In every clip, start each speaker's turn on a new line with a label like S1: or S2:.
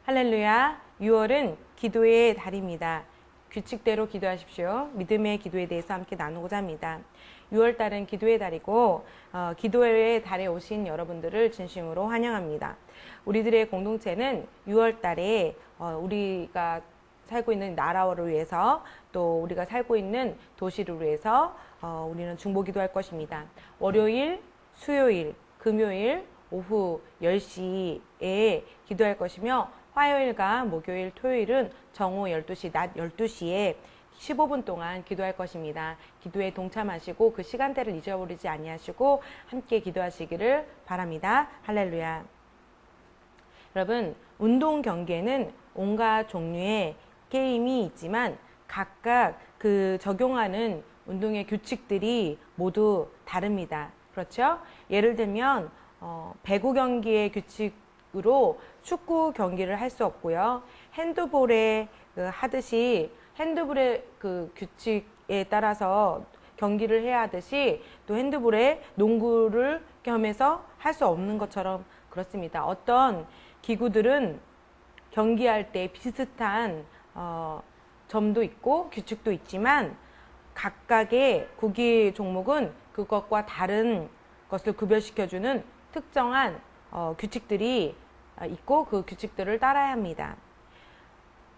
S1: 할렐루야. 6월은 기도의 달입니다. 규칙대로 기도하십시오. 믿음의 기도에 대해서 함께 나누고자 합니다. 6월 달은 기도의 달이고 기도의 달에 오신 여러분들을 진심으로 환영합니다. 우리들의 공동체는 6월 달에 우리가 살고 있는 나라를 위해서 또 우리가 살고 있는 도시를 위해서 우리는 중보기도할 것입니다. 월요일, 수요일, 금요일 오후 10시에 기도할 것이며 화요일과 목요일, 토요일은 정오 12시, 낮 12시에 15분 동안 기도할 것입니다. 기도에 동참하시고 그 시간대를 잊어버리지 아니하시고 함께 기도하시기를 바랍니다. 할렐루야. 여러분, 운동 경기에는 온갖 종류의 게임이 있지만 각각 그 적용하는 운동의 규칙들이 모두 다릅니다. 그렇죠? 예를 들면 배구 경기의 규칙으로 축구 경기를 할 수 없고요. 핸드볼에 하듯이 핸드볼의 그 규칙에 따라서 경기를 해야 하듯이 또 핸드볼에 농구를 겸해서 할 수 없는 것처럼 그렇습니다. 어떤 기구들은 경기할 때 비슷한 점도 있고 규칙도 있지만 각각의 구기 종목은 그것과 다른 것을 구별시켜주는 특정한 규칙들이 있고 그 규칙들을 따라야 합니다.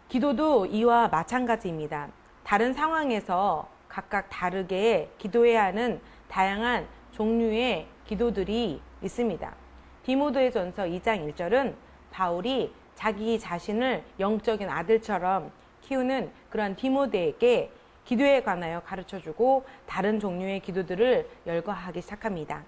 S1: 기도도 이와 마찬가지입니다. 다른 상황에서 각각 다르게 기도해야 하는 다양한 종류의 기도들이 있습니다. 디모데전서 2장 1절은 바울이 자기 자신을 영적인 아들처럼 키우는 그런 디모데에게 기도에 관하여 가르쳐주고 다른 종류의 기도들을 열거하기 시작합니다.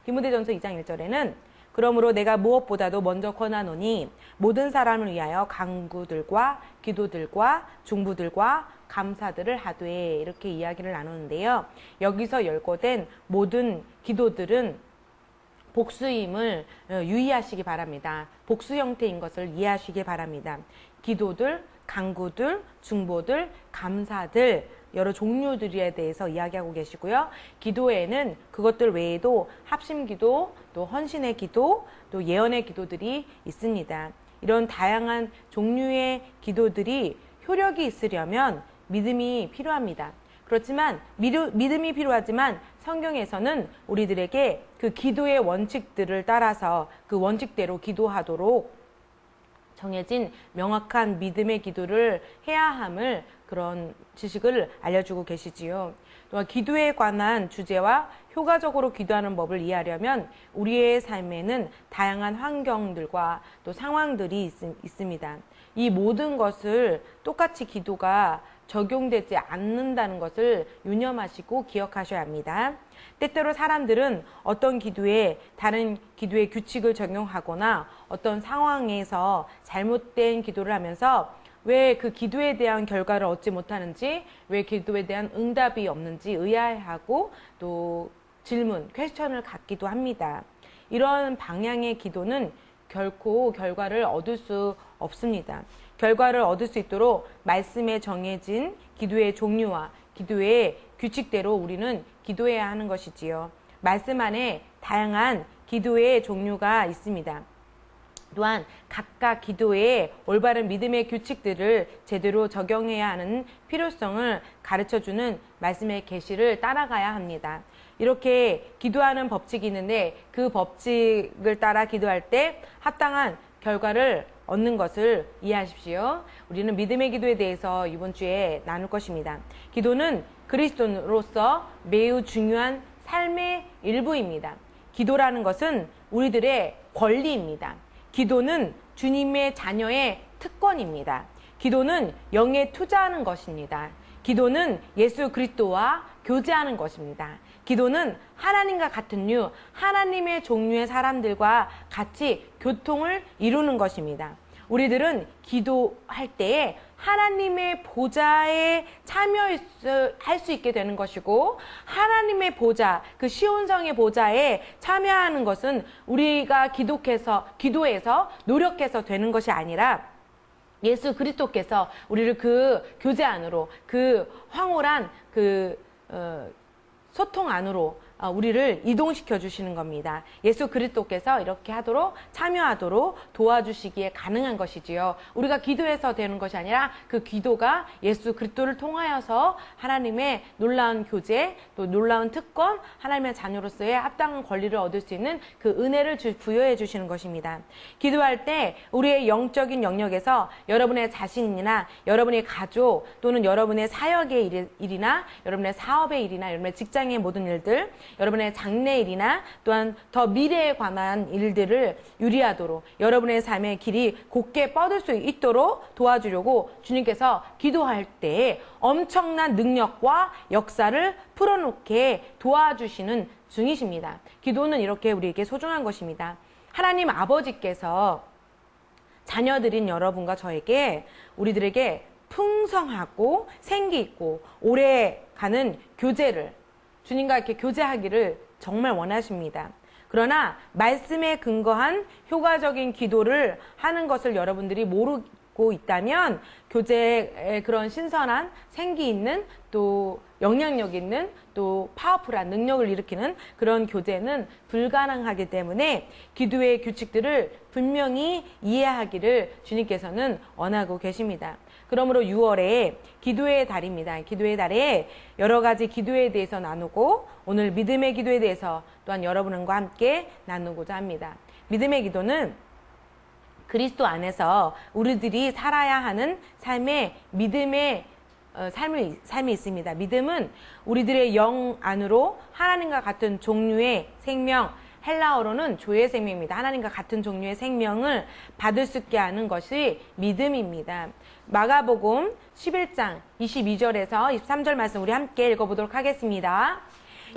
S1: 디모데전서 2장 1절에는 그러므로 내가 무엇보다도 먼저 권하노니 모든 사람을 위하여 간구들과 기도들과 중부들과 감사들을 하되 이렇게 이야기를 나누는데요. 여기서 열거된 모든 기도들은 복수임을 유의하시기 바랍니다. 복수 형태인 것을 이해하시기 바랍니다. 기도들, 간구들, 중보들, 감사들 여러 종류들에 대해서 이야기하고 계시고요. 기도에는 그것들 외에도 합심기도, 또 헌신의 기도, 또 예언의 기도들이 있습니다. 이런 다양한 종류의 기도들이 효력이 있으려면 믿음이 필요합니다. 그렇지만 믿음이 필요하지만 성경에서는 우리들에게 그 기도의 원칙들을 따라서 그 원칙대로 기도하도록 정해진 명확한 믿음의 기도를 해야 함을 그런 지식을 알려주고 계시지요. 또한 기도에 관한 주제와 효과적으로 기도하는 법을 이해하려면 우리의 삶에는 다양한 환경들과 또 상황들이 있습니다. 이 모든 것을 똑같이 기도가 적용되지 않는다는 것을 유념하시고 기억하셔야 합니다. 때때로 사람들은 어떤 기도에 다른 기도의 규칙을 적용하거나 어떤 상황에서 잘못된 기도를 하면서 왜 그 기도에 대한 결과를 얻지 못하는지, 왜 기도에 대한 응답이 없는지 의아해하고 또 질문, 퀘스천을 갖기도 합니다. 이런 방향의 기도는 결코 결과를 얻을 수 없습니다. 결과를 얻을 수 있도록 말씀에 정해진 기도의 종류와 기도의 규칙대로 우리는 기도해야 하는 것이지요. 말씀 안에 다양한 기도의 종류가 있습니다. 또한 각각 기도에 올바른 믿음의 규칙들을 제대로 적용해야 하는 필요성을 가르쳐주는 말씀의 계시를 따라가야 합니다. 이렇게 기도하는 법칙이 있는데 그 법칙을 따라 기도할 때 합당한 결과를 얻는 것을 이해하십시오. 우리는 믿음의 기도에 대해서 이번 주에 나눌 것입니다. 기도는 그리스도인으로서 매우 중요한 삶의 일부입니다. 기도라는 것은 우리들의 권리입니다. 기도는 주님의 자녀의 특권입니다. 기도는 영에 투자하는 것입니다. 기도는 예수 그리스도와 교제하는 것입니다. 기도는 하나님과 같은 하나님의 종류의 사람들과 같이 교통을 이루는 것입니다. 우리들은 기도할 때에 하나님의 보좌에 참여할 수 있게 되는 것이고 하나님의 보좌, 그 시온성의 보좌에 참여하는 것은 우리가 기도해서 노력해서 되는 것이 아니라 예수 그리스도께서 우리를 그 교제 안으로 그 황홀한 그 소통 안으로 우리를 이동시켜 주시는 겁니다. 예수 그리스도께서 이렇게 하도록 참여하도록 도와주시기에 가능한 것이지요. 우리가 기도해서 되는 것이 아니라 그 기도가 예수 그리스도를 통하여서 하나님의 놀라운 교제, 또 놀라운 특권, 하나님의 자녀로서의 합당한 권리를 얻을 수 있는 그 은혜를 부여해 주시는 것입니다. 기도할 때 우리의 영적인 영역에서 여러분의 자신이나 여러분의 가족 또는 여러분의 사역의 일이나 여러분의 사업의 일이나 여러분의 직장의 모든 일들, 여러분의 장래 일이나 또한 더 미래에 관한 일들을 유리하도록 여러분의 삶의 길이 곧게 뻗을 수 있도록 도와주려고 주님께서 기도할 때 엄청난 능력과 역사를 풀어놓게 도와주시는 중이십니다. 기도는 이렇게 우리에게 소중한 것입니다. 하나님 아버지께서 자녀들인 여러분과 저에게 우리들에게 풍성하고 생기 있고 오래 가는 교제를 주님과 이렇게 교제하기를 정말 원하십니다. 그러나 말씀에 근거한 효과적인 기도를 하는 것을 여러분들이 모르고 있다면 교제의 그런 신선한 생기 있는 또 영향력 있는 또 파워풀한 능력을 일으키는 그런 교제는 불가능하기 때문에 기도의 규칙들을 분명히 이해하기를 주님께서는 원하고 계십니다. 그러므로 6월에 기도의 달입니다. 기도의 달에 여러 가지 기도에 대해서 나누고 오늘 믿음의 기도에 대해서 또한 여러분과 함께 나누고자 합니다. 믿음의 기도는 그리스도 우리들이 살아야 하는 삶의 믿음의 삶이 있습니다. 믿음은 우리들의 영 안으로 하나님과 같은 종류의 생명, 헬라어로는 조의 생명입니다. 하나님과 같은 종류의 생명을 받을 수 있게 하는 것이 믿음입니다. 마가복음 11장 22절에서 23절 말씀 우리 함께 읽어보도록 하겠습니다.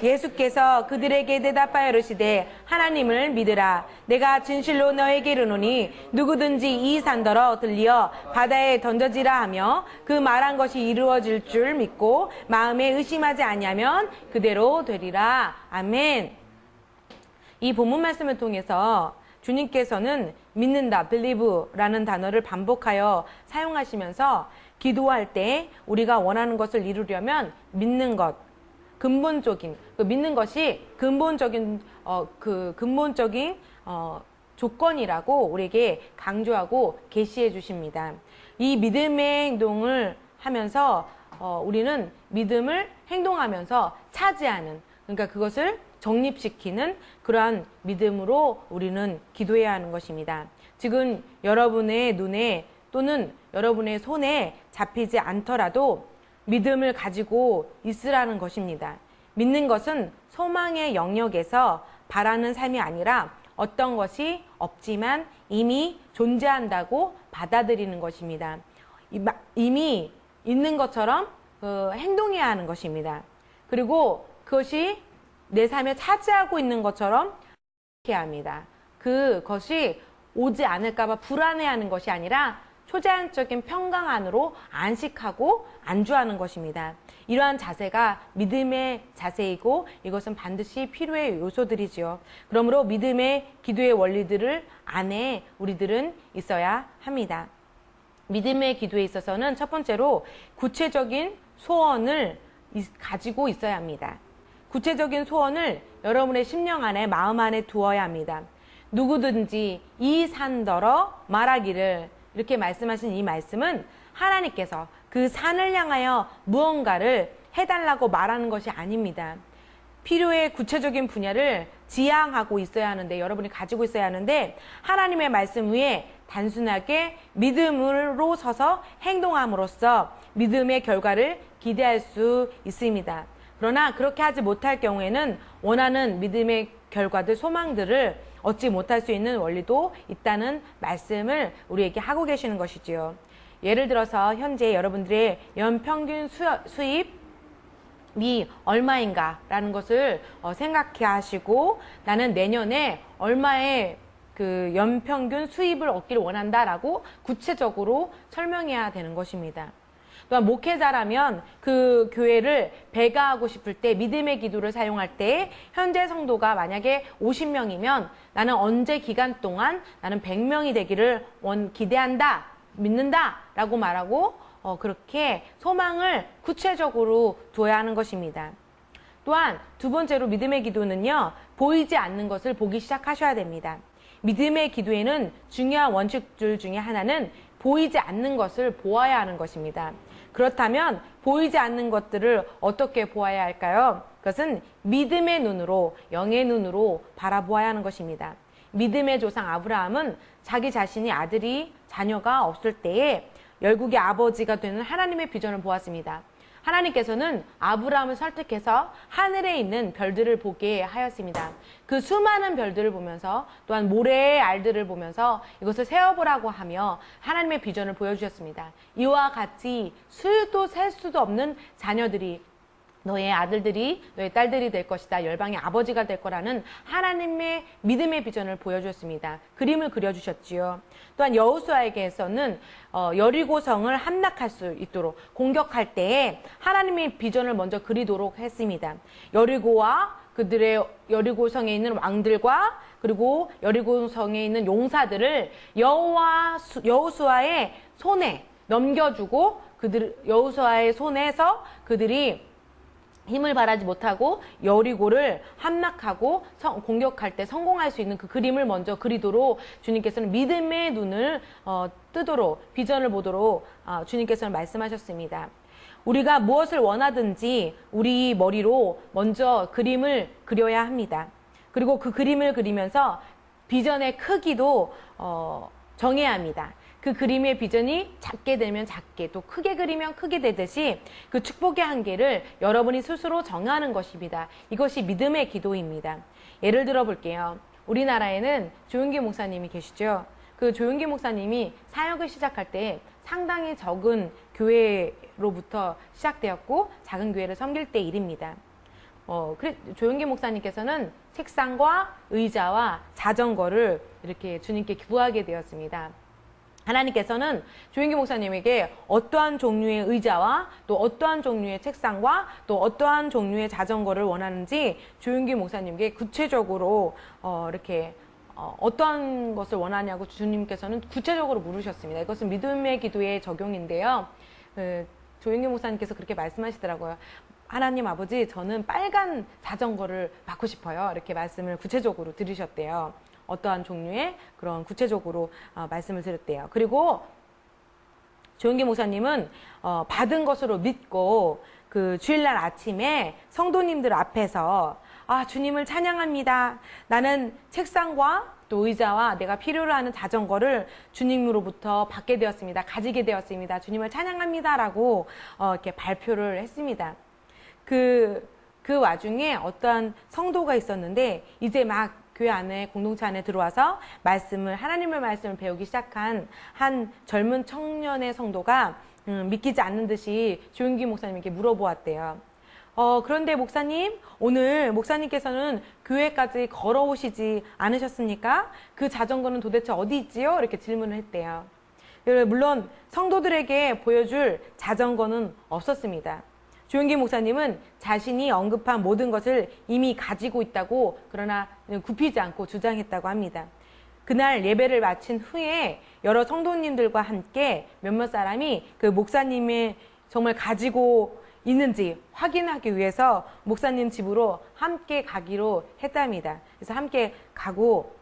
S1: 예수께서 그들에게 대답하여 이르시되 하나님을 믿으라. 내가 진실로 너에게 이르노니 누구든지 이 산더러 들리어 바다에 던져지라 하며 그 말한 것이 이루어질 줄 믿고 마음에 의심하지 아니하면 그대로 되리라. 아멘. 이 본문 말씀을 통해서 주님께서는 믿는다, believe라는 단어를 반복하여 사용하시면서 기도할 때 우리가 원하는 것을 이루려면 믿는 것, 근본적인 믿는 것이 근본적인 조건이라고 우리에게 강조하고 계시해 주십니다. 이 믿음의 행동을 하면서 우리는 믿음을 행동하면서 차지하는, 그러니까 그것을 정립시키는 그러한 믿음으로 우리는 기도해야 하는 것입니다. 지금 여러분의 눈에 또는 여러분의 손에 잡히지 않더라도 믿음을 가지고 있으라는 것입니다. 믿는 것은 소망의 영역에서 바라는 삶이 아니라 어떤 것이 없지만 이미 존재한다고 받아들이는 것입니다. 이미 있는 것처럼 행동해야 하는 것입니다. 그리고 그것이 내 삶에 차지하고 있는 것처럼 해야 합니다. 그것이 오지 않을까봐 불안해하는 것이 아니라 초자연적인 평강 안으로 안식하고 안주하는 것입니다. 이러한 자세가 믿음의 자세이고 이것은 반드시 필요의 요소들이지요. 그러므로 믿음의 기도의 원리들을 안에 우리들은 있어야 합니다. 믿음의 기도에 있어서는 첫 번째로 구체적인 소원을 가지고 있어야 합니다. 구체적인 소원을 여러분의 심령 안에, 마음 안에 두어야 합니다. 누구든지 이 산더러 말하기를, 이렇게 말씀하신 이 말씀은 하나님께서 그 산을 향하여 무언가를 해달라고 말하는 것이 아닙니다. 필요의 구체적인 분야를 지향하고 있어야 하는데, 여러분이 가지고 있어야 하는데, 하나님의 말씀 위에 단순하게 믿음으로 서서 행동함으로써 믿음의 결과를 기대할 수 있습니다. 그러나 그렇게 하지 못할 경우에는 원하는 믿음의 결과들, 소망들을 얻지 못할 수 있는 원리도 있다는 말씀을 우리에게 하고 계시는 것이지요. 예를 들어서 현재 여러분들의 연평균 수입이 얼마인가 라는 것을 생각해 하시고, 나는 내년에 얼마의 그 연평균 수입을 얻기를 원한다라고 구체적으로 설명해야 되는 것입니다. 또한 목회자라면 그 교회를 배가하고 싶을 때 믿음의 기도를 사용할 때 현재 성도가 만약에 50명이면 나는 언제 기간 동안 나는 100명이 되기를 기대한다, 믿는다 라고 말하고 그렇게 소망을 구체적으로 둬야 하는 것입니다. 또한 두 번째로 믿음의 기도는요, 보이지 않는 것을 보기 시작하셔야 됩니다. 믿음의 기도에는 중요한 원칙들 중에 하나는 보이지 않는 것을 보아야 하는 것입니다. 그렇다면 보이지 않는 것들을 어떻게 보아야 할까요? 그것은 믿음의 눈으로, 영의 눈으로 바라보아야 하는 것입니다. 믿음의 조상 아브라함은 자기 자신이 자녀가 없을 때에 열국의 아버지가 되는 하나님의 비전을 보았습니다. 하나님께서는 아브라함을 설득해서 하늘에 있는 별들을 보게 하였습니다. 그 수많은 별들을 보면서 또한 모래의 알들을 보면서 이것을 세어보라고 하며 하나님의 비전을 보여주셨습니다. 이와 같이 수도 셀 수도 없는 자녀들이 너의 아들들이 너의 딸들이 될 것이다. 열방의 아버지가 될 거라는 하나님의 믿음의 비전을 보여주었습니다. 그림을 그려주셨지요. 또한 여호수아에게서는 여리고성을 함락할 수 있도록 공격할 때에 하나님의 비전을 먼저 그리도록 했습니다. 여리고와 그들의 여리고성에 있는 왕들과 그리고 여리고성에 있는 용사들을 여호수아의 손에 넘겨주고 여호수아의 손에서 그들이 힘을 발하지 못하고 여리고를 함락하고 공격할 때 성공할 수 있는 그 그림을 먼저 그리도록 주님께서는 믿음의 눈을 뜨도록 비전을 보도록 주님께서는 말씀하셨습니다. 우리가 무엇을 원하든지 우리 머리로 먼저 그림을 그려야 합니다. 그리고 그 그림을 그리면서 비전의 크기도 정해야 합니다. 그 그림의 비전이 작게 되면 작게, 또 크게 그리면 크게 되듯이 그 축복의 한계를 여러분이 스스로 정하는 것입니다. 이것이 믿음의 기도입니다. 예를 들어 볼게요. 우리나라에는 조용기 목사님이 계시죠. 그 조용기 목사님이 사역을 시작할 때 상당히 적은 교회로부터 시작되었고 작은 교회를 섬길 때 일입니다. 조용기 목사님께서는 책상과 의자와 자전거를 이렇게 주님께 구하게 되었습니다. 하나님께서는 조용기 목사님에게 어떠한 종류의 의자와 또 어떠한 종류의 책상과 또 어떠한 종류의 자전거를 원하는지 조용기 목사님께 구체적으로 어떠한 것을 원하냐고 주님께서는 구체적으로 물으셨습니다. 이것은 믿음의 기도의 적용인데요. 조용기 목사님께서 그렇게 말씀하시더라고요. 하나님 아버지, 저는 빨간 자전거를 받고 싶어요. 이렇게 말씀을 구체적으로 들으셨대요. 어떠한 종류의 그런 구체적으로 말씀을 드렸대요. 그리고 조용기 목사님은 받은 것으로 믿고 그 주일날 아침에 성도님들 앞에서 주님을 찬양합니다. 나는 책상과 또 의자와 내가 필요로 하는 자전거를 주님으로부터 받게 되었습니다. 가지게 되었습니다. 주님을 찬양합니다. 라고 이렇게 발표를 했습니다. 그 와중에 어떠한 성도가 있었는데 이제 막 교회 안에 공동체 안에 들어와서 하나님의 말씀을 배우기 시작한 한 젊은 청년의 성도가 믿기지 않는 듯이 조용기 목사님에게 물어보았대요. 그런데 목사님, 오늘 목사님께서는 교회까지 걸어오시지 않으셨습니까? 그 자전거는 도대체 어디 있지요? 이렇게 질문을 했대요. 물론 성도들에게 보여줄 자전거는 없었습니다. 조용기 목사님은 자신이 언급한 모든 것을 이미 가지고 있다고, 그러나 굽히지 않고 주장했다고 합니다. 그날 예배를 마친 후에 여러 성도님들과 함께 몇몇 사람이 그 목사님이 정말 가지고 있는지 확인하기 위해서 목사님 집으로 함께 가기로 했답니다. 그래서 함께 가고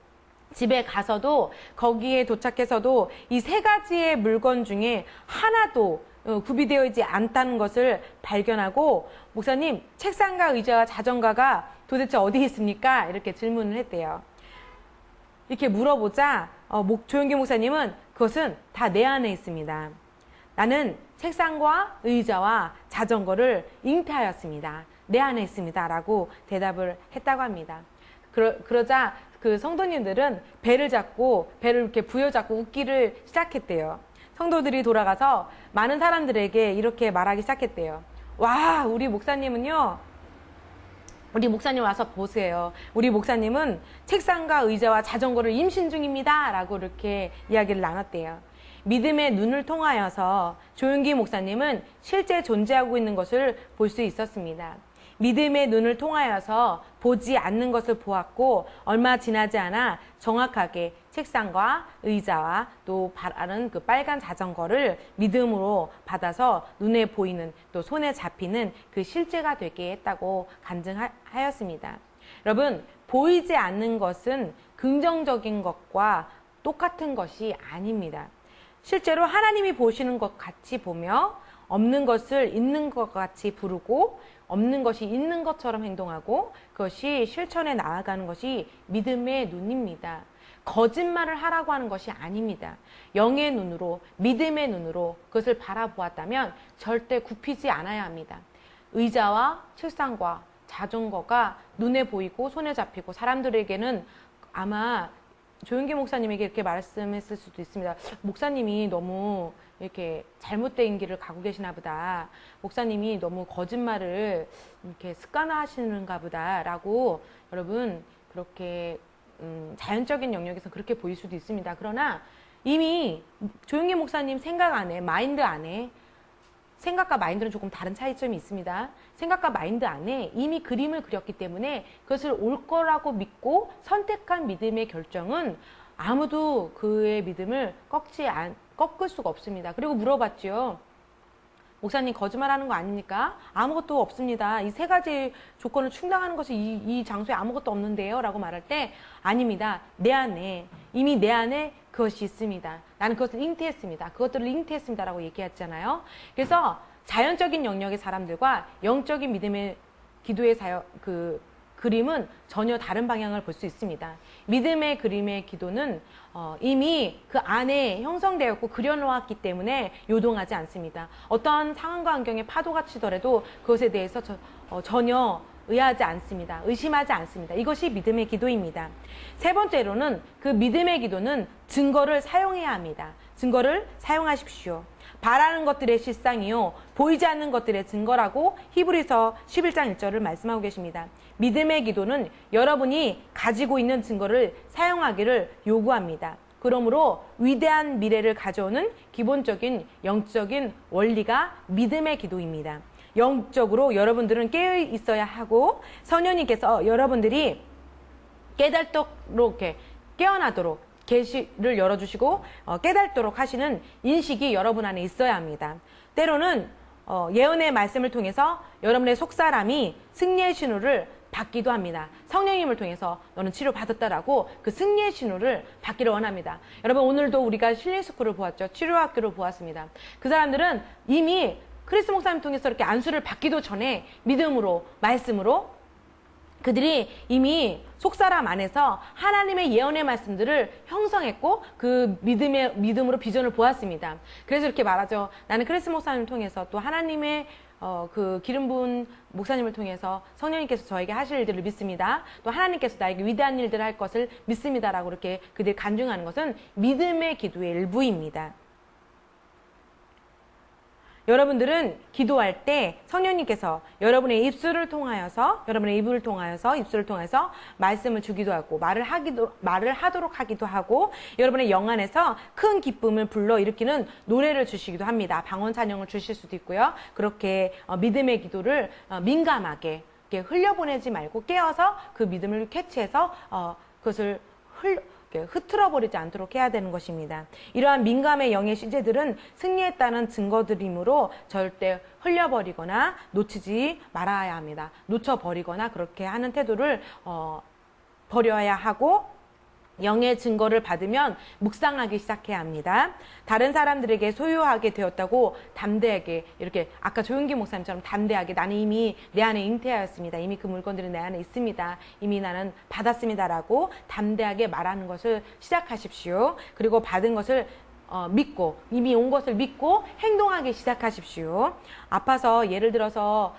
S1: 집에 가서도 거기에 도착해서도 이 세 가지의 물건 중에 하나도 구비되어 있지 않다는 것을 발견하고, 목사님, 책상과 의자와 자전거가 도대체 어디 있습니까? 이렇게 질문을 했대요. 이렇게 물어보자 조용기 목사님은 그것은 다 내 안에 있습니다. 나는 책상과 의자와 자전거를 잉태하였습니다. 내 안에 있습니다. 라고 대답을 했다고 합니다. 그러자 그 성도님들은 배를 이렇게 부여잡고 웃기를 시작했대요. 성도들이 돌아가서 많은 사람들에게 이렇게 말하기 시작했대요. 와, 우리 목사님은요, 우리 목사님 와서 보세요. 우리 목사님은 책상과 의자와 자전거를 임신 중입니다. 라고 이렇게 이야기를 나눴대요. 믿음의 눈을 통하여서 조용기 목사님은 실제 존재하고 있는 것을 볼 수 있었습니다. 믿음의 눈을 통하여서 보지 않는 것을 보았고 얼마 지나지 않아 정확하게 책상과 의자와 또 바라는 그 빨간 자전거를 믿음으로 받아서 눈에 보이는 또 손에 잡히는 그 실제가 되게 했다고 간증하였습니다. 여러분, 보이지 않는 것은 긍정적인 것과 똑같은 것이 아닙니다. 실제로 하나님이 보시는 것 같이 보며 없는 것을 있는 것 같이 부르고 없는 것이 있는 것처럼 행동하고 그것이 실천에 나아가는 것이 믿음의 눈입니다. 거짓말을 하라고 하는 것이 아닙니다. 영의 눈으로, 믿음의 눈으로 그것을 바라보았다면 절대 굽히지 않아야 합니다. 의자와 책상과 자전거가 눈에 보이고 손에 잡히고 사람들에게는 아마 조윤기 목사님에게 이렇게 말씀했을 수도 있습니다. 목사님이 너무 이렇게 잘못된 길을 가고 계시나 보다. 목사님이 너무 거짓말을 이렇게 습관화하시는가 보다라고 여러분 그렇게 자연적인 영역에서 그렇게 보일 수도 있습니다. 그러나 이미 조윤기 목사님 생각 안에, 마인드 안에 생각과 마인드는 조금 다른 차이점이 있습니다. 생각과 마인드 안에 이미 그림을 그렸기 때문에 그것을 올 거라고 믿고 선택한 믿음의 결정은 아무도 그의 믿음을 꺾을 수가 없습니다. 그리고 물어봤죠. 목사님 거짓말하는 거 아닙니까? 아무것도 없습니다. 이 세 가지 조건을 충당하는 것이 이 장소에 아무것도 없는데요 라고 말할 때 아닙니다. 이미 내 안에 그것이 있습니다. 나는 그것을 잉태했습니다. 그것들을 잉태했습니다 라고 얘기했잖아요. 그래서 자연적인 영역의 사람들과 영적인 믿음의 기도의 그림은 전혀 다른 방향을 볼 수 있습니다. 믿음의 그림의 기도는 이미 그 안에 형성되었고 그려놓았기 때문에 요동하지 않습니다. 어떤 상황과 환경에 파도가 치더라도 그것에 대해서 전혀 의하지 않습니다. 의심하지 않습니다. 이것이 믿음의 기도입니다. 세 번째로는 그 믿음의 기도는 증거를 사용해야 합니다. 증거를 사용하십시오. 바라는 것들의 실상이요 보이지 않는 것들의 증거라고 히브리서 11장 1절을 말씀하고 계십니다. 믿음의 기도는 여러분이 가지고 있는 증거를 사용하기를 요구합니다. 그러므로 위대한 미래를 가져오는 기본적인 영적인 원리가 믿음의 기도입니다. 영적으로 여러분들은 깨어 있어야 하고 성령님께서 여러분들이 깨닫도록 이렇게 깨어나도록 계시를 열어주시고 깨닫도록 하시는 인식이 여러분 안에 있어야 합니다. 때로는 예언의 말씀을 통해서 여러분의 속사람이 승리의 신호를 받기도 합니다. 성령님을 통해서 너는 치료받았다라고 그 승리의 신호를 받기를 원합니다. 여러분 오늘도 우리가 힐링스쿨을 보았죠. 치료학교를 보았습니다. 그 사람들은 이미 크리스 목사님 통해서 이렇게 안수를 받기도 전에 믿음으로 말씀으로 그들이 이미 속사람 안에서 하나님의 예언의 말씀들을 형성했고 그 믿음으로 비전을 보았습니다. 그래서 이렇게 말하죠. 나는 크리스 목사님을 통해서 또 하나님의 그 기름 부은 목사님을 통해서 성령님께서 저에게 하실 일들을 믿습니다. 또 하나님께서 나에게 위대한 일들을 할 것을 믿습니다라고 이렇게 그들이 간증하는 것은 믿음의 기도의 일부입니다. 여러분들은 기도할 때 성령님께서 여러분의 입술을 통하여서 말씀을 주기도 하고 말을 하도록 하기도 하고 여러분의 영 안에서 큰 기쁨을 불러 일으키는 노래를 주시기도 합니다. 방언 찬양을 주실 수도 있고요. 그렇게 믿음의 기도를 민감하게 이렇게 흘려보내지 말고 깨어서 그 믿음을 캐치해서 그것을 흐트러버리지 않도록 해야 되는 것입니다. 이러한 민감의 영의 시제들은 승리했다는 증거들이므로 절대 흘려버리거나 놓치지 말아야 합니다. 놓쳐버리거나 그렇게 하는 태도를 버려야 하고 영의 증거를 받으면 묵상하기 시작해야 합니다. 다른 사람들에게 소유하게 되었다고 담대하게 이렇게 아까 조윤기 목사님처럼 담대하게 나는 이미 내 안에 잉태하였습니다. 이미 그 물건들은 내 안에 있습니다. 이미 나는 받았습니다라고 담대하게 말하는 것을 시작하십시오. 그리고 받은 것을 믿고 이미 온 것을 믿고 행동하기 시작하십시오. 아파서 예를 들어서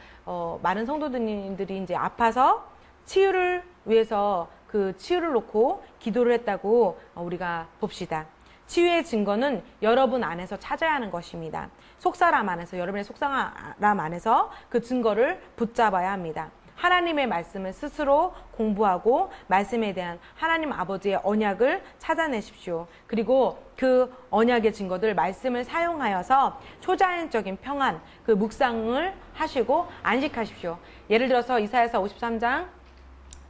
S1: 많은 성도들이 이제 아파서 치유를 위해서 그 치유를 놓고 기도를 했다고 우리가 봅시다. 치유의 증거는 여러분 안에서 찾아야 하는 것입니다. 속사람 안에서 여러분의 속사람 안에서 그 증거를 붙잡아야 합니다. 하나님의 말씀을 스스로 공부하고 말씀에 대한 하나님 아버지의 언약을 찾아내십시오. 그리고 그 언약의 증거들 말씀을 사용하여서 초자연적인 평안, 그 묵상을 하시고 안식하십시오. 예를 들어서 이사야서 53장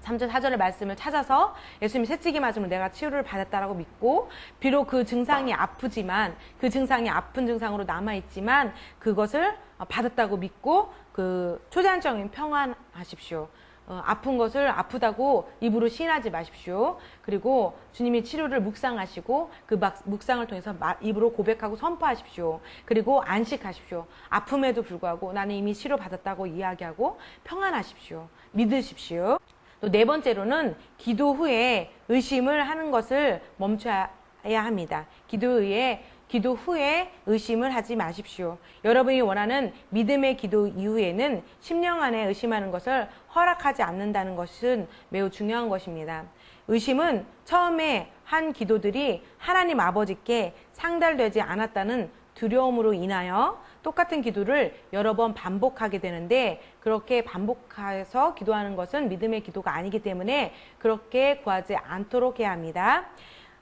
S1: 3절 4절의 말씀을 찾아서 예수님이 새치기 맞으면 내가 치유를 받았다라고 믿고, 비록 그 증상이 아프지만, 그 증상이 아픈 증상으로 남아있지만 그것을 받았다고 믿고 그 초자연적인 평안하십시오. 아픈 것을 아프다고 입으로 시인하지 마십시오. 그리고 주님이 치료를 묵상하시고 그 묵상을 통해서 입으로 고백하고 선포하십시오. 그리고 안식하십시오. 아픔에도 불구하고 나는 이미 치료받았다고 이야기하고 평안하십시오. 믿으십시오. 또 네 번째로는 기도 후에 의심을 하는 것을 멈춰야 합니다. 기도 후에 의심을 하지 마십시오. 여러분이 원하는 믿음의 기도 이후에는 심령 안에 의심하는 것을 허락하지 않는다는 것은 매우 중요한 것입니다. 의심은 처음에 한 기도들이 하나님 아버지께 상달되지 않았다는 두려움으로 인하여 똑같은 기도를 여러 번 반복하게 되는데, 그렇게 반복해서 기도하는 것은 믿음의 기도가 아니기 때문에 그렇게 구하지 않도록 해야 합니다.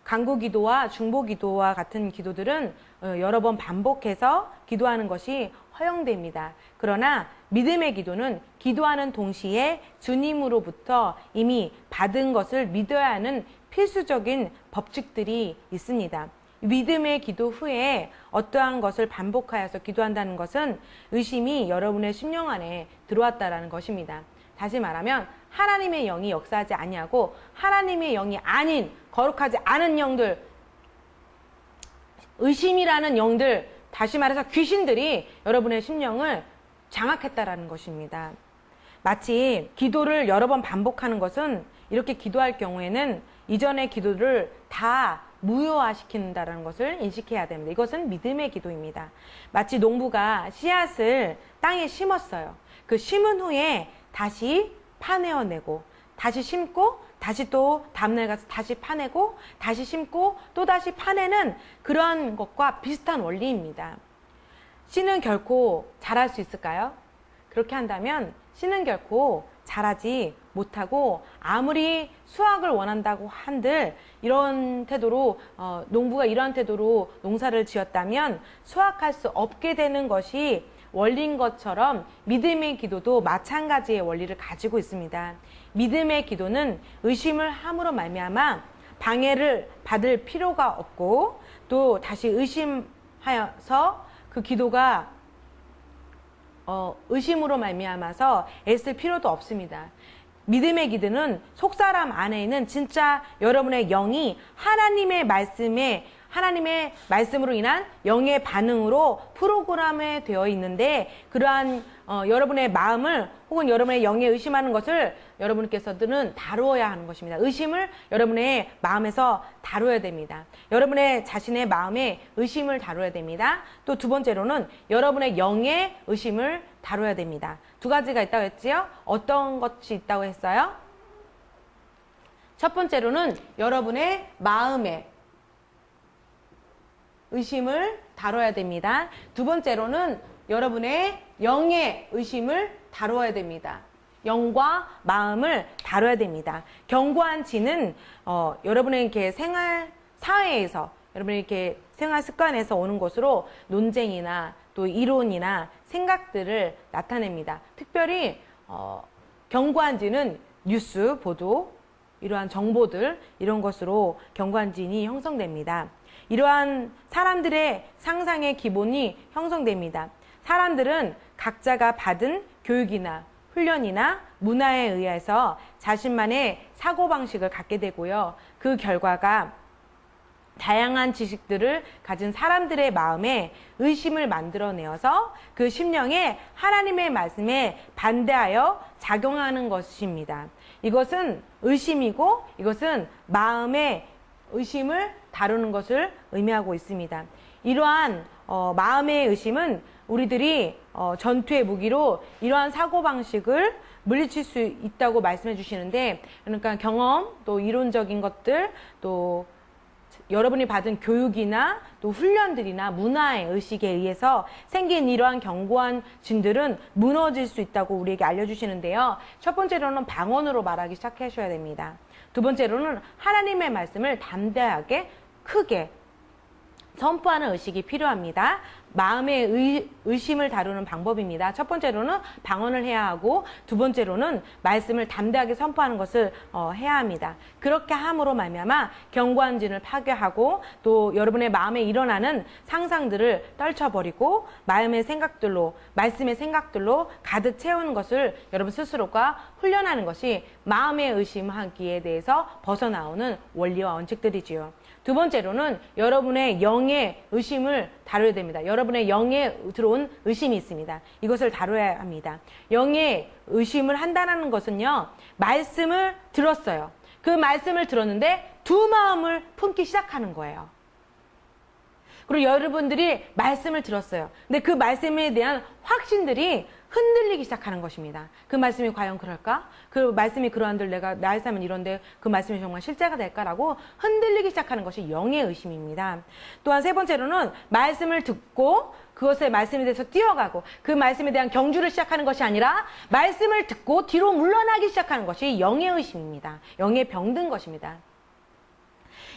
S1: 간구 기도와 중보 기도와 같은 기도들은 여러 번 반복해서 기도하는 것이 허용됩니다. 그러나 믿음의 기도는 기도하는 동시에 주님으로부터 이미 받은 것을 믿어야 하는 필수적인 법칙들이 있습니다. 믿음의 기도 후에 어떠한 것을 반복하여서 기도한다는 것은 의심이 여러분의 심령 안에 들어왔다라는 것입니다. 다시 말하면 하나님의 영이 역사하지 아니하고 하나님의 영이 아닌 거룩하지 않은 영들, 의심이라는 영들, 다시 말해서 귀신들이 여러분의 심령을 장악했다라는 것입니다. 마치 기도를 여러 번 반복하는 것은, 이렇게 기도할 경우에는 이전의 기도를 다 무효화시킨다는 것을 인식해야 됩니다. 이것은 믿음의 기도입니다. 마치 농부가 씨앗을 땅에 심었어요. 그 심은 후에 다시 파내어내고, 다시 심고, 다시 또 다음날 가서 다시 파내고, 다시 심고, 또 다시 파내는 그런 것과 비슷한 원리입니다. 씨는 결코 자랄 수 있을까요? 그렇게 한다면 씨는 결코 자라지 못하고, 아무리 수확을 원한다고 한들 이런 태도로 농부가 이러한 태도로 농사를 지었다면 수확할 수 없게 되는 것이 원리인 것처럼 믿음의 기도도 마찬가지의 원리를 가지고 있습니다. 믿음의 기도는 의심을 함으로 말미암아 방해를 받을 필요가 없고, 또 다시 의심하여서 그 기도가 의심으로 말미암아서 애쓸 필요도 없습니다. 믿음의 기도는 속사람 안에 있는 진짜 여러분의 영이 하나님의 말씀으로 인한 영의 반응으로 프로그램에 되어 있는데, 그러한 여러분의 마음을 혹은 여러분의 영에 의심하는 것을 여러분께서는 다루어야 하는 것입니다. 의심을 여러분의 마음에서 다루어야 됩니다. 여러분의 자신의 마음에 의심을 다루어야 됩니다. 또 두 번째로는 여러분의 영의 의심을 다루어야 됩니다. 두 가지가 있다고 했지요? 어떤 것이 있다고 했어요? 첫 번째로는 여러분의 마음에 의심을 다뤄야 됩니다. 두 번째로는 여러분의 영의 의심을 다루어야 됩니다. 영과 마음을 다뤄야 됩니다. 견고한 지는 여러분의 이렇게 생활 사회에서, 여러분의 이렇게 생활 습관에서 오는 것으로 논쟁이나 또 이론이나 생각들을 나타냅니다. 특별히 견고한 지는 뉴스 보도, 이러한 정보들, 이런 것으로 견고한 지인이 형성됩니다. 이러한 사람들의 상상의 기본이 형성됩니다. 사람들은 각자가 받은 교육이나 훈련이나 문화에 의해서 자신만의 사고방식을 갖게 되고요. 그 결과가 다양한 지식들을 가진 사람들의 마음에 의심을 만들어내어서 그 심령에 하나님의 말씀에 반대하여 작용하는 것입니다. 이것은 의심이고, 이것은 마음의 의심을 다루는 것을 의미하고 있습니다. 이러한 마음의 의심은 우리들이 전투의 무기로 이러한 사고방식을 물리칠 수 있다고 말씀해 주시는데, 그러니까 경험, 또 이론적인 것들, 또 여러분이 받은 교육이나 또 훈련들이나 문화의 의식에 의해서 생긴 이러한 견고한 진들은 무너질 수 있다고 우리에게 알려주시는데요. 첫 번째로는 방언으로 말하기 시작하셔야 됩니다. 두 번째로는 하나님의 말씀을 담대하게 크게 선포하는 의식이 필요합니다. 마음의 의심을 다루는 방법입니다. 첫 번째로는 방언을 해야 하고 두 번째로는 말씀을 담대하게 선포하는 것을 해야 합니다. 그렇게 함으로 말미암아 견고한 진을 파괴하고 또 여러분의 마음에 일어나는 상상들을 떨쳐버리고 마음의 생각들로 말씀의 생각들로 가득 채우는 것을 여러분 스스로가 훈련하는 것이 마음의 의심하기에 대해서 벗어나오는 원리와 원칙들이지요. 두 번째로는 여러분의 영의 의심을 다뤄야 됩니다. 여러분의 영에 들어온 의심이 있습니다. 이것을 다뤄야 합니다. 영의 의심을 한다는 것은요, 말씀을 들었어요. 그 말씀을 들었는데 두 마음을 품기 시작하는 거예요. 그리고 여러분들이 말씀을 들었어요. 근데 그 말씀에 대한 확신들이 흔들리기 시작하는 것입니다. 그 말씀이 과연 그럴까? 그 말씀이 그러한들 내가 나의 삶은 이런데 그 말씀이 정말 실제가 될까라고 흔들리기 시작하는 것이 영의 의심입니다. 또한 세 번째로는 말씀을 듣고 그것의 말씀에 대해서 뛰어가고 그 말씀에 대한 경주를 시작하는 것이 아니라 말씀을 듣고 뒤로 물러나기 시작하는 것이 영의 의심입니다. 영의 병든 것입니다.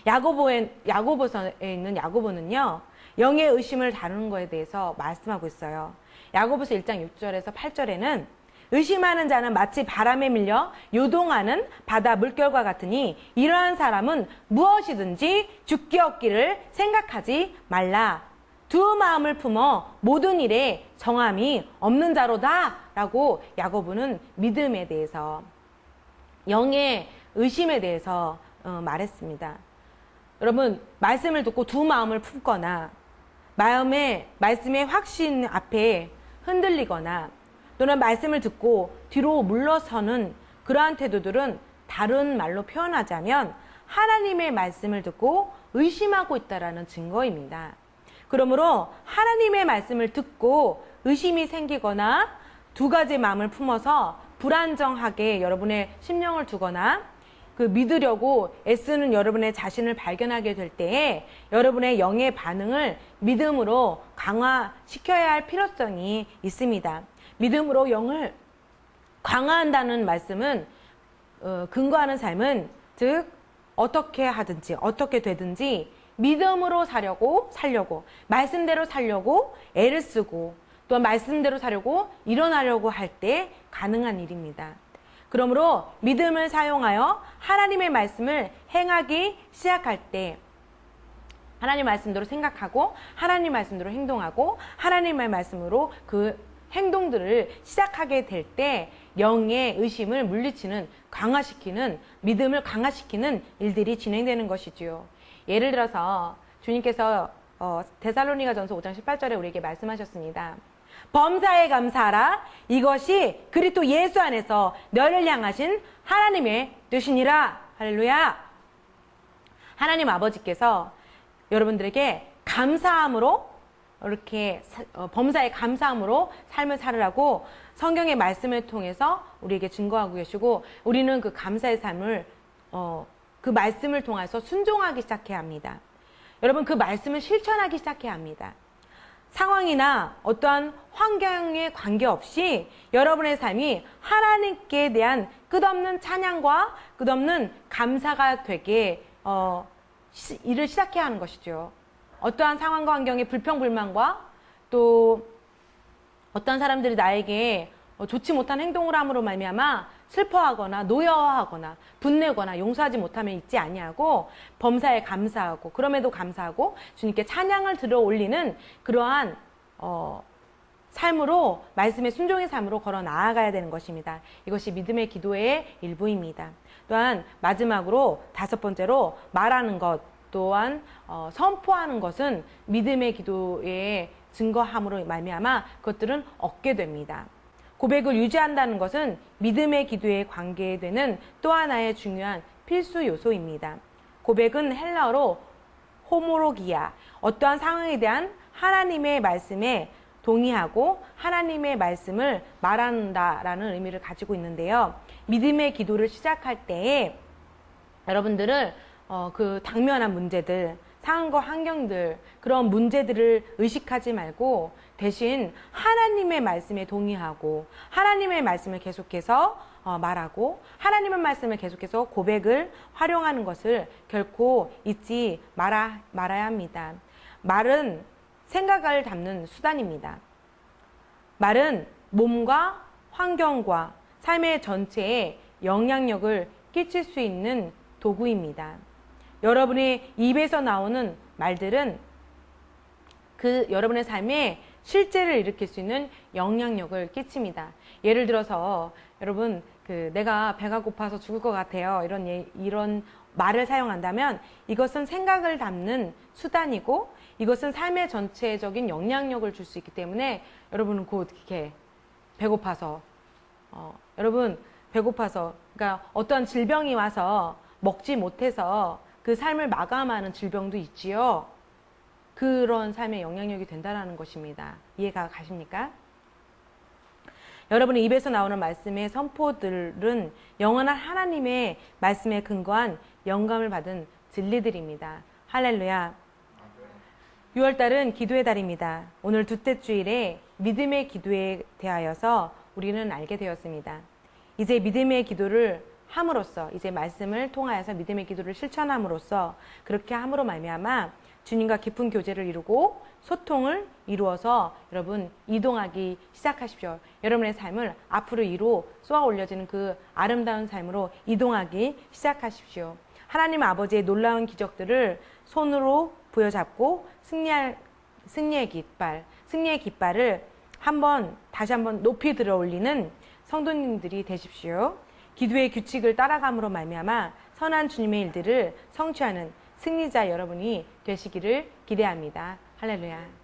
S1: 야고보서에 있는 야고보는요, 영의 의심을 다루는 것에 대해서 말씀하고 있어요. 야고보서 1장 6절에서 8절에는 의심하는 자는 마치 바람에 밀려 요동하는 바다 물결과 같으니 이러한 사람은 무엇이든지 죽기 얻기를 생각하지 말라. 두 마음을 품어 모든 일에 정함이 없는 자로다 라고 야고보는 믿음에 대해서 영의 의심에 대해서 말했습니다. 여러분, 말씀을 듣고 두 마음을 품거나 말씀의 확신 앞에 흔들리거나 또는 말씀을 듣고 뒤로 물러서는 그러한 태도들은 다른 말로 표현하자면 하나님의 말씀을 듣고 의심하고 있다라는 증거입니다. 그러므로 하나님의 말씀을 듣고 의심이 생기거나 두 가지 마음을 품어서 불안정하게 여러분의 심령을 두거나 그 믿으려고 애쓰는 여러분의 자신을 발견하게 될 때에 여러분의 영의 반응을 믿음으로 강화시켜야 할 필요성이 있습니다. 믿음으로 영을 강화한다는 말씀은 근거하는 삶은 즉 어떻게 하든지 어떻게 되든지 믿음으로 살려고 말씀대로 살려고 애를 쓰고 또 말씀대로 살려고 일어나려고 할 때 가능한 일입니다. 그러므로 믿음을 사용하여 하나님의 말씀을 행하기 시작할 때 하나님 말씀대로 생각하고 하나님 말씀대로 행동하고 하나님의 말씀으로 그 행동들을 시작하게 될 때 영의 의심을 물리치는 강화시키는 믿음을 강화시키는 일들이 진행되는 것이지요. 예를 들어서 주님께서 데살로니가전서 5장 18절에 우리에게 말씀하셨습니다. 범사에 감사하라. 이것이 그리스도 예수 안에서 너를 향하신 하나님의 뜻이니라. 할렐루야. 하나님 아버지께서 여러분들에게 감사함으로 이렇게 범사에 감사함으로 삶을 살으라고 성경의 말씀을 통해서 우리에게 증거하고 계시고 우리는 그 감사의 삶을 그 말씀을 통해서 순종하기 시작해야 합니다. 여러분 그 말씀을 실천하기 시작해야 합니다. 상황이나 어떠한 환경에 관계없이 여러분의 삶이 하나님께 대한 끝없는 찬양과 끝없는 감사가 되게 일을 시작해야 하는 것이죠. 어떠한 상황과 환경의 불평불만과 또 어떤 사람들이 나에게 좋지 못한 행동을 함으로 말미암아 슬퍼하거나 노여워하거나 분내거나 용서하지 못하면 있지 아니하고 범사에 감사하고 그럼에도 감사하고 주님께 찬양을 들어 올리는 그러한 삶으로 말씀의 순종의 삶으로 걸어 나아가야 되는 것입니다. 이것이 믿음의 기도의 일부입니다. 또한 마지막으로 다섯 번째로 말하는 것 또한 선포하는 것은 믿음의 기도의 증거함으로 말미암아 그것들은 얻게 됩니다. 고백을 유지한다는 것은 믿음의 기도에 관계되는 또 하나의 중요한 필수 요소입니다. 고백은 헬라어로 호모로기아, 어떠한 상황에 대한 하나님의 말씀에 동의하고 하나님의 말씀을 말한다라는 의미를 가지고 있는데요. 믿음의 기도를 시작할 때에 여러분들을 그 당면한 문제들, 상황과 환경들, 그런 문제들을 의식하지 말고 대신 하나님의 말씀에 동의하고 하나님의 말씀을 계속해서 말하고 하나님의 말씀을 계속해서 고백을 활용하는 것을 결코 잊지 말아야 합니다. 말은 생각을 담는 수단입니다. 말은 몸과 환경과 삶의 전체에 영향력을 끼칠 수 있는 도구입니다. 여러분의 입에서 나오는 말들은 그 여러분의 삶에 실제를 일으킬 수 있는 영향력을 끼칩니다. 예를 들어서 여러분 내가 배가 고파서 죽을 것 같아요. 이런 말을 사용한다면 이것은 생각을 담는 수단이고 이것은 삶의 전체적인 영향력을 줄 수 있기 때문에 여러분은 곧 이렇게 배고파서 여러분 배고파서 그러니까 어떤 질병이 와서 먹지 못해서 그 삶을 마감하는 질병도 있지요. 그런 삶의 영향력이 된다는 것입니다. 이해가 가십니까? 여러분의 입에서 나오는 말씀의 선포들은 영원한 하나님의 말씀에 근거한 영감을 받은 진리들입니다. 할렐루야. 6월달은 기도의 달입니다. 오늘 두째 주일에 믿음의 기도에 대하여서 우리는 알게 되었습니다. 이제 믿음의 기도를 함으로써 이제 말씀을 통하여서 믿음의 기도를 실천함으로써 그렇게 함으로 말미암아 주님과 깊은 교제를 이루고 소통을 이루어서 여러분 이동하기 시작하십시오. 여러분의 삶을 앞으로 이루 쏘아 올려지는 그 아름다운 삶으로 이동하기 시작하십시오. 하나님 아버지의 놀라운 기적들을 손으로 부여잡고 승리의 깃발을 다시 한번 높이 들어 올리는 성도님들이 되십시오. 기도의 규칙을 따라감으로 말미암아 선한 주님의 일들을 성취하는 승리자 여러분이 되시기를 기대합니다. 할렐루야.